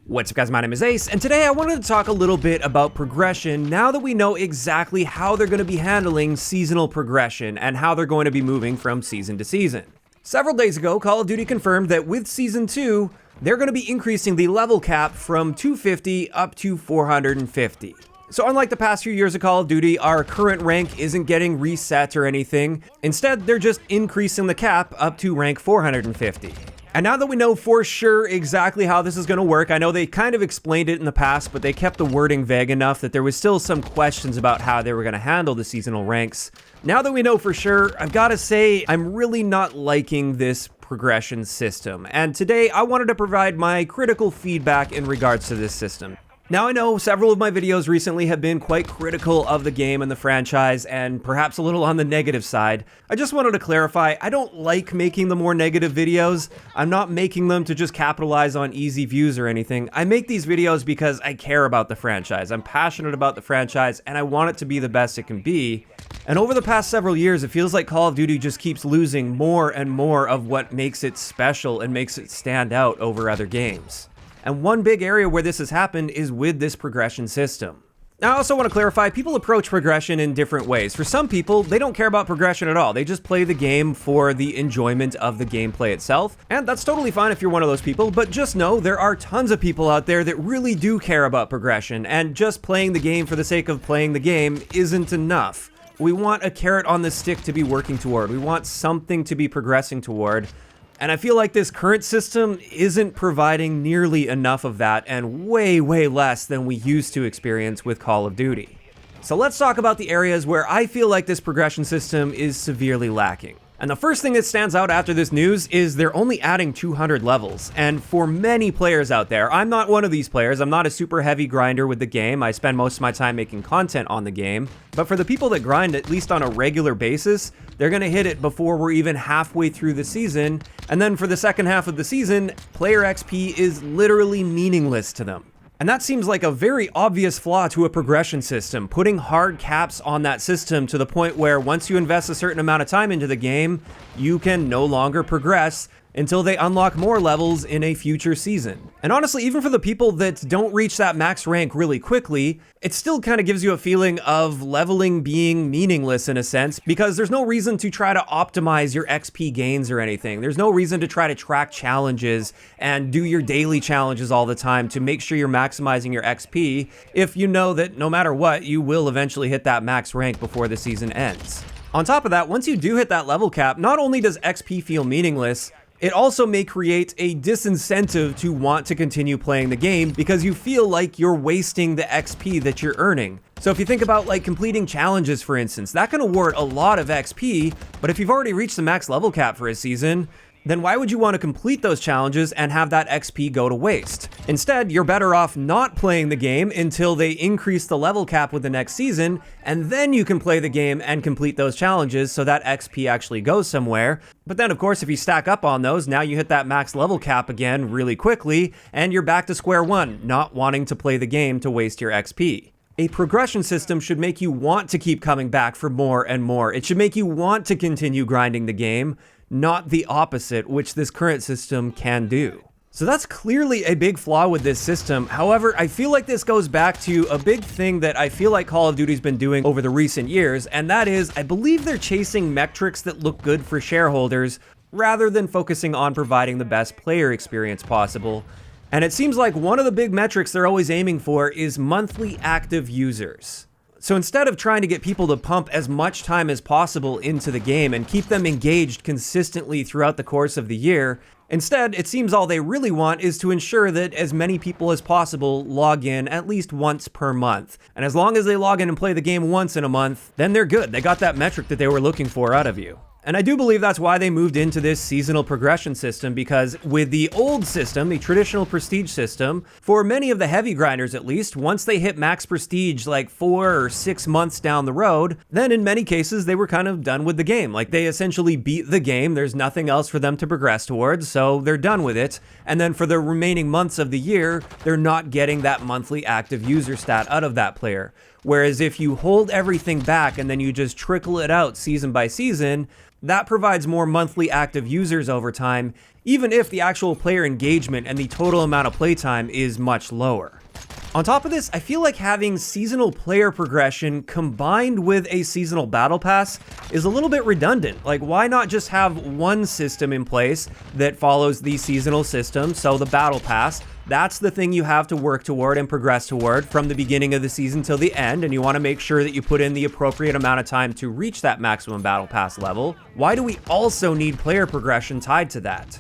What's up guys, my name is Ace, and today I wanted to talk a little bit about progression now that we know exactly how they're going to be handling seasonal progression and how they're going to be moving from season to season. Several days ago, Call of Duty confirmed that with Season 2, they're going to be increasing the level cap from 250 up to 450. So unlike the past few years of Call of Duty, our current rank isn't getting reset or anything. Instead, they're just increasing the cap up to rank 450. And now that we know for sure exactly how this is going to work, I know they kind of explained it in the past, but they kept the wording vague enough that there was still some questions about how they were going to handle the seasonal ranks. Now that we know for sure, I've got to say I'm really not liking this progression system. And today I wanted to provide my critical feedback in regards to this system. Now I know several of my videos recently have been quite critical of the game and the franchise, and perhaps a little on the negative side. I just wanted to clarify, I don't like making the more negative videos. I'm not making them to just capitalize on easy views or anything. I make these videos because I care about the franchise. I'm passionate about the franchise, and I want it to be the best it can be. And over the past several years, it feels like Call of Duty just keeps losing more and more of what makes it special and makes it stand out over other games. And one big area where this has happened is with this progression system. Now, I also want to clarify, people approach progression in different ways. For some people, they don't care about progression at all. They just play the game for the enjoyment of the gameplay itself. And that's totally fine if you're one of those people, but just know there are tons of people out there that really do care about progression, and just playing the game for the sake of playing the game isn't enough. We want a carrot on the stick to be working toward. We want something to be progressing toward. And I feel like this current system isn't providing nearly enough of that, and way less than we used to experience with Call of Duty. So let's talk about the areas where I feel like this progression system is severely lacking. And the first thing that stands out after this news is they're only adding 200 levels. And for many players out there, I'm not one of these players. I'm not a super heavy grinder with the game. I spend most of my time making content on the game. But for the people that grind, at least on a regular basis, they're going to hit it before we're even halfway through the season. And then for the second half of the season, player XP is literally meaningless to them. And that seems like a very obvious flaw to a progression system, putting hard caps on that system to the point where once you invest a certain amount of time into the game, you can no longer progress until they unlock more levels in a future season. And honestly, even for the people that don't reach that max rank really quickly, it still kind of gives you a feeling of leveling being meaningless in a sense, because there's no reason to try to optimize your XP gains or anything. There's no reason to try to track challenges and do your daily challenges all the time to make sure you're maximizing your XP if you know that no matter what, you will eventually hit that max rank before the season ends. On top of that, once you do hit that level cap, not only does XP feel meaningless, it also may create a disincentive to want to continue playing the game because you feel like you're wasting the XP that you're earning. So if you think about like completing challenges, for instance, that can award a lot of XP, but if you've already reached the max level cap for a season, then why would you want to complete those challenges and have that XP go to waste? Instead, you're better off not playing the game until they increase the level cap with the next season, and then you can play the game and complete those challenges so that XP actually goes somewhere. But then, of course, if you stack up on those, now you hit that max level cap again really quickly, and you're back to square one, not wanting to play the game to waste your XP. A progression system should make you want to keep coming back for more and more. It should make you want to continue grinding the game, not the opposite, which this current system can do. So that's clearly a big flaw with this system. However, I feel like this goes back to a big thing that I feel like Call of Duty's been doing over the recent years, and that is, I believe they're chasing metrics that look good for shareholders rather than focusing on providing the best player experience possible. And it seems like one of the big metrics they're always aiming for is monthly active users. So instead of trying to get people to pump as much time as possible into the game and keep them engaged consistently throughout the course of the year, instead, it seems all they really want is to ensure that as many people as possible log in at least once per month. And as long as they log in and play the game once in a month, then they're good. They got that metric that they were looking for out of you. And I do believe that's why they moved into this seasonal progression system, because with the old system, the traditional prestige system, for many of the heavy grinders at least, once they hit max prestige like 4 or 6 months down the road, then in many cases they were kind of done with the game. Like they essentially beat the game, there's nothing else for them to progress towards, so they're done with it. And then for the remaining months of the year, they're not getting that monthly active user stat out of that player. Whereas if you hold everything back and then you just trickle it out season by season, that provides more monthly active users over time, even if the actual player engagement and the total amount of playtime is much lower. On top of this, I feel like having seasonal player progression combined with a seasonal battle pass is a little bit redundant. Like, why not just have one system in place that follows the seasonal system? So the battle pass, that's the thing you have to work toward and progress toward from the beginning of the season till the end, and you want to make sure that you put in the appropriate amount of time to reach that maximum battle pass level. Why do we also need player progression tied to that?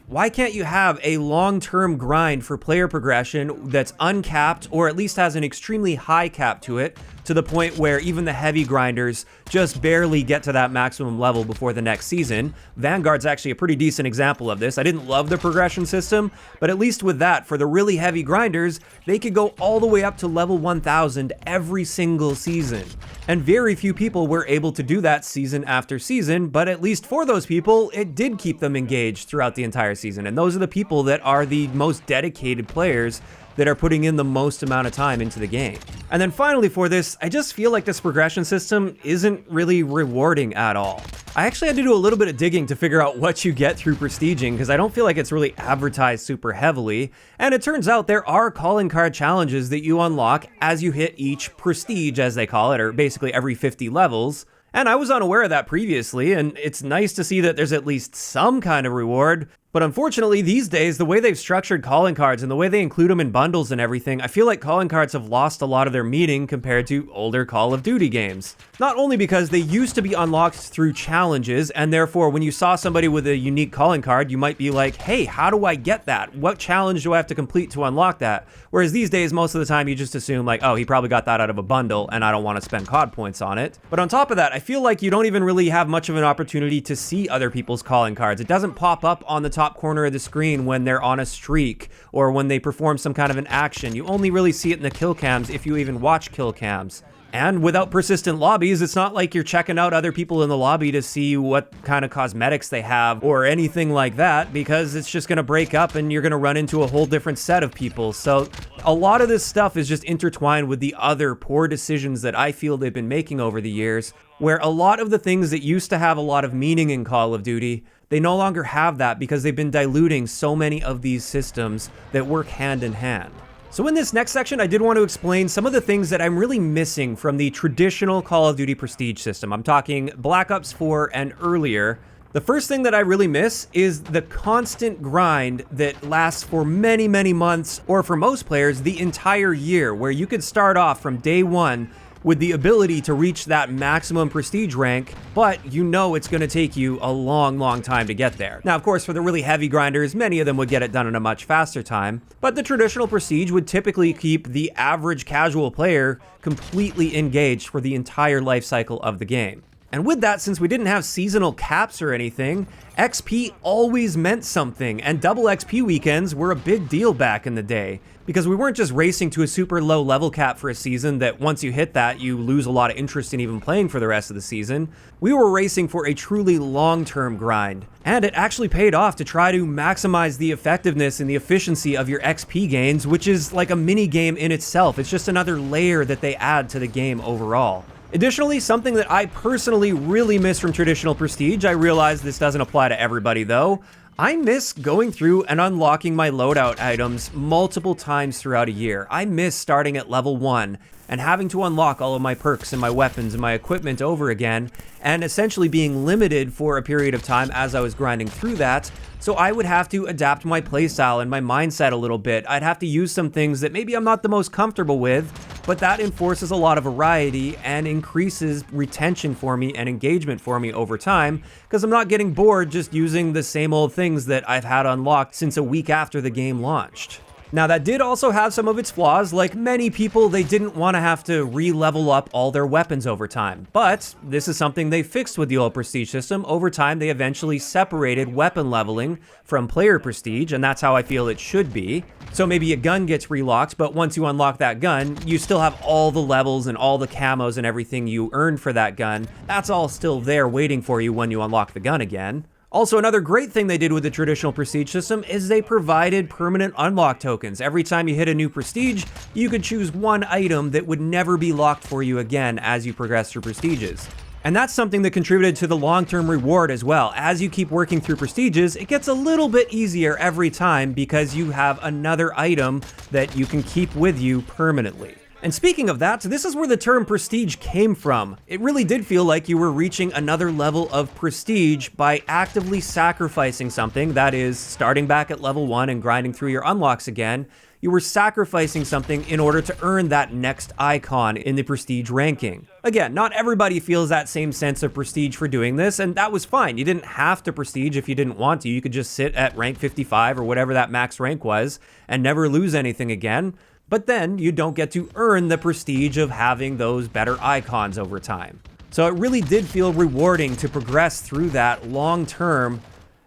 Why can't you have a long-term grind for player progression that's uncapped or at least has an extremely high cap to it, to the point where even the heavy grinders just barely get to that maximum level before the next season? Vanguard's actually a pretty decent example of this. I didn't love the progression system, but at least with that, for the really heavy grinders, they could go all the way up to level 1000 every single season. And very few people were able to do that season after season, but at least for those people, it did keep them engaged throughout the entire season. And those are the people that are the most dedicated players that are putting in the most amount of time into the game. And then finally for this, I just feel like this progression system isn't really rewarding at all. I actually had to do a little bit of digging to figure out what you get through prestiging, because I don't feel like it's really advertised super heavily. And it turns out there are calling card challenges that you unlock as you hit each prestige, as they call it, or basically every 50 levels. And I was unaware of that previously, and it's nice to see that there's at least some kind of reward. But unfortunately, these days, the way they've structured calling cards and the way they include them in bundles and everything, I feel like calling cards have lost a lot of their meaning compared to older Call of Duty games. Not only because they used to be unlocked through challenges, and therefore when you saw somebody with a unique calling card, you might be like, hey, how do I get that? What challenge do I have to complete to unlock that? Whereas these days, most of the time, you just assume like, oh, he probably got that out of a bundle, and I don't want to spend COD points on it. But on top of that, I feel like you don't even really have much of an opportunity to see other people's calling cards. It doesn't pop up on the top corner of the screen when they're on a streak or when they perform some kind of an action. You only really see it in the kill cams if you even watch kill cams. And without persistent lobbies, it's not like you're checking out other people in the lobby to see what kind of cosmetics they have or anything like that, because it's just going to break up and you're going to run into a whole different set of people. So a lot of this stuff is just intertwined with the other poor decisions that I feel they've been making over the years, where a lot of the things that used to have a lot of meaning in Call of Duty, they no longer have that because they've been diluting so many of these systems that work hand in hand. So in this next section, I did want to explain some of the things that I'm really missing from the traditional Call of Duty Prestige system. I'm talking Black Ops 4 and earlier. The first thing that I really miss is the constant grind that lasts for many, many months, or for most players, the entire year, where you could start off from day one with the ability to reach that maximum prestige rank, but you know it's going to take you a long, long time to get there. Now, of course, for the really heavy grinders, many of them would get it done in a much faster time, but the traditional prestige would typically keep the average casual player completely engaged for the entire life cycle of the game. And with that, since we didn't have seasonal caps or anything, XP always meant something, and double XP weekends were a big deal back in the day, because we weren't just racing to a super low level cap for a season that once you hit that, you lose a lot of interest in even playing for the rest of the season. We were racing for a truly long-term grind, and it actually paid off to try to maximize the effectiveness and the efficiency of your XP gains, which is like a mini game in itself. It's just another layer that they add to the game overall. Additionally, something that I personally really miss from traditional Prestige, I realize this doesn't apply to everybody though, I miss going through and unlocking my loadout items multiple times throughout a year. I miss starting at level 1 and having to unlock all of my perks and my weapons and my equipment over again, and essentially being limited for a period of time as I was grinding through that. So I would have to adapt my playstyle and my mindset a little bit. I'd have to use some things that maybe I'm not the most comfortable with, but that enforces a lot of variety and increases retention for me and engagement for me over time, because I'm not getting bored just using the same old things that I've had unlocked since a week after the game launched. Now, that did also have some of its flaws. Like many people, they didn't want to have to re-level up all their weapons over time. But this is something they fixed with the old Prestige system. Over time, they eventually separated weapon leveling from player Prestige, and that's how I feel it should be. So maybe a gun gets relocked, but once you unlock that gun, you still have all the levels and all the camos and everything you earned for that gun. That's all still there waiting for you when you unlock the gun again. Also, another great thing they did with the traditional prestige system is they provided permanent unlock tokens. Every time you hit a new prestige, you could choose one item that would never be locked for you again as you progress through prestiges. And that's something that contributed to the long-term reward as well. As you keep working through prestiges, it gets a little bit easier every time because you have another item that you can keep with you permanently. And speaking of that, this is where the term prestige came from. It really did feel like you were reaching another level of prestige by actively sacrificing something, that is, starting back at level 1 and grinding through your unlocks again. You were sacrificing something in order to earn that next icon in the prestige ranking. Again, not everybody feels that same sense of prestige for doing this, and that was fine. You didn't have to prestige if you didn't want to. You could just sit at rank 55 or whatever that max rank was and never lose anything again. But then you don't get to earn the prestige of having those better icons over time. So it really did feel rewarding to progress through that long term.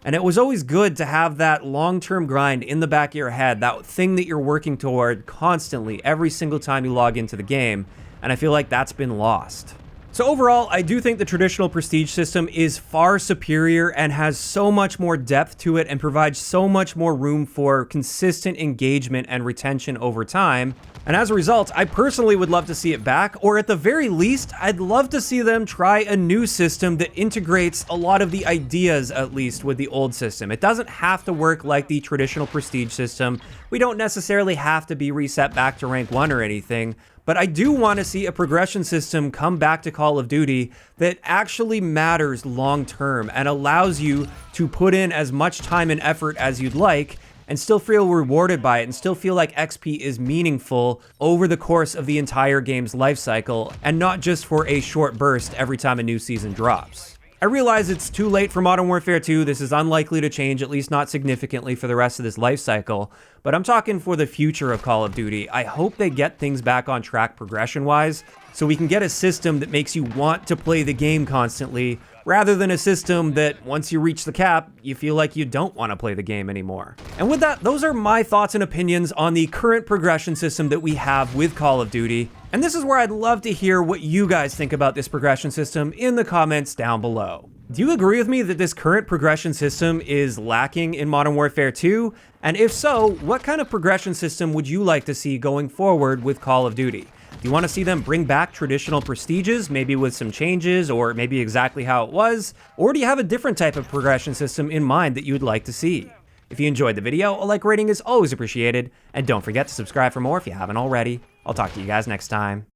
And it was always good to have that long-term grind in the back of your head, that thing that you're working toward constantly every single time you log into the game. And I feel like that's been lost. So overall, I do think the traditional prestige system is far superior and has so much more depth to it and provides so much more room for consistent engagement and retention over time. And as a result, I personally would love to see it back, or at the very least, I'd love to see them try a new system that integrates a lot of the ideas, at least, with the old system. It doesn't have to work like the traditional prestige system. We don't necessarily have to be reset back to rank 1 or anything. But I do want to see a progression system come back to Call of Duty that actually matters long term and allows you to put in as much time and effort as you'd like and still feel rewarded by it and still feel like XP is meaningful over the course of the entire game's life cycle and not just for a short burst every time a new season drops. I realize it's too late for Modern Warfare 2, this is unlikely to change, at least not significantly for the rest of this life cycle, but I'm talking for the future of Call of Duty. I hope they get things back on track progression-wise, so we can get a system that makes you want to play the game constantly, rather than a system that, once you reach the cap, you feel like you don't want to play the game anymore. And with that, those are my thoughts and opinions on the current progression system that we have with Call of Duty. And this is where I'd love to hear what you guys think about this progression system in the comments down below. Do you agree with me that this current progression system is lacking in Modern Warfare 2? And if so, what kind of progression system would you like to see going forward with Call of Duty? Do you want to see them bring back traditional prestiges, maybe with some changes, or maybe exactly how it was? Or do you have a different type of progression system in mind that you would like to see? If you enjoyed the video, a like rating is always appreciated, and don't forget to subscribe for more if you haven't already. I'll talk to you guys next time.